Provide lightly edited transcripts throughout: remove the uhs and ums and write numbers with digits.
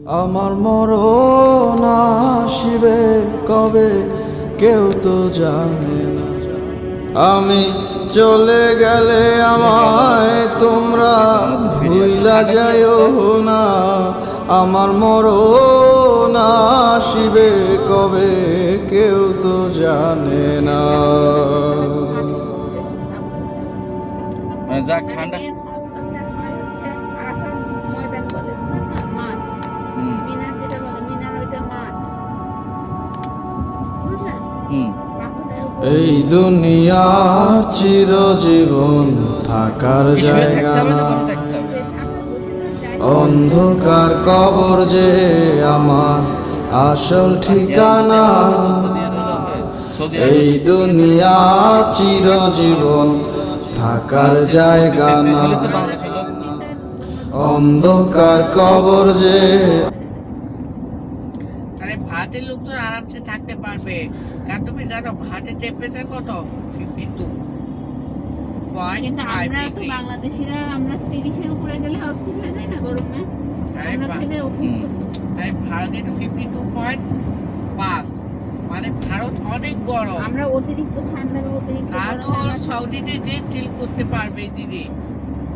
আমার মরণ আসিবে কবে কেউ তো জানে না। আমি চলে গেলে আমায় তোমরা ভুইলা যাইও না। আমার মরণ আসিবে কবে কেউ তো জানে না। যাক ঠান্ডা ময়দান বলে বুঝলেন না, মাঠ। মিনার যেটা বলে মিনার, ওইটা মাঠ, বুঝলেন? পাথরের উপর এই দুনিয়ার চিরজীবন থাকার জায়গা না, অন্ধকার কবর যে আমার আসল ঠিকানা। এই দুনিয়া চিরজীবন থাকার জায়গা না, অন্ধকার কবর যে। আরে ভারতের লোকজন আরামসে থাকতে পারবে, কারণ তুমি জানো ভারতের টেম্পারেচার কত? 52.5 ডিগ্রি। বাংলাদেশিরা আমরা 30-এর উপরে গেলে অস্থির হয়ে যায় না গরমে। আমরা থেকে অভ্যস্ত। আরে ভারতে তো 52.5, মানে ভারত অনেক গরম। আমরা অতিরিক্ত ঠান্ডা বা অতিরিক্ত সৌদিতে যে চিল করতে পারবে দিদি,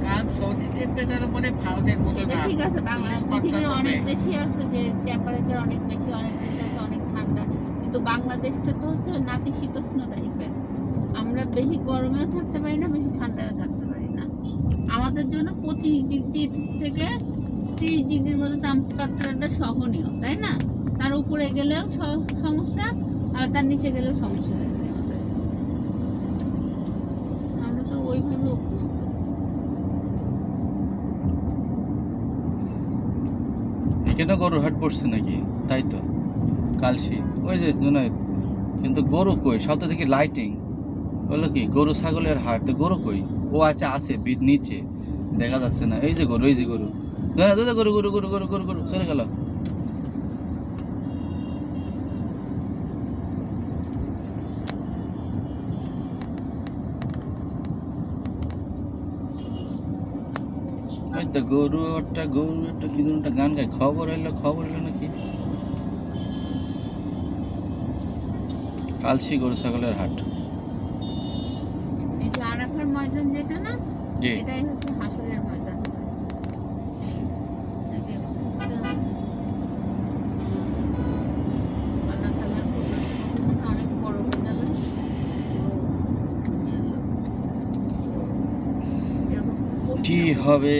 কারণ সৌদি টেম্পারেচার মানে ভারতের মতো না। ঠিক আছে, পৃথিবীর অনেক দেশই আছে যে টেম্পারেচার অনেক বেশি, অনেক দেশে আছে অনেক ঠান্ডা, কিন্তু বাংলাদেশটা তো নাতিশীতোষ্ণ টাইপের। আমরা বেশি গরমেও থাকতে পারি না, বেশি ঠান্ডায়ও থাকতে পারি না। আমাদের জন্য 25 ডিগ্রি থেকে 30 ডিগ্রির মধ্যে তাপমাত্রাটা সহনীয়, তাই না? তার উপরে গেলেও সমস্যা, আর তার নিচে গেলেও সমস্যা হয়ে যায় আমাদের। আমরা তো ওইভাবে অভ্যস্ত। এখানে গরুর হাট পড়ছে নাকি? তাই তো, কালসি ওই যে জুনাইদ, কিন্তু গরু কই? সব তো দেখি লাইটিং। বললো কি গরু ছাগলের হাট, তো গরু কই? ও আচ্ছা আছে নিচে, দেখা যাচ্ছে না। এই যে গরু, এই যে গরু, গরু গরু গরু গরু গরু গরু চলে গেল। ওই তো গরু একটা কি যেন একটা গান গায়, খবর এলো নাকি? কালসি গরু ছাগলের হাট। এই যে আরাফার ময়দান যেটা না, জি। এটাই হচ্ছে হাসরের ময়দান। আল্লাহ তাআলার কুদরত অনেক বড় হয়ে যাবে। কি হবে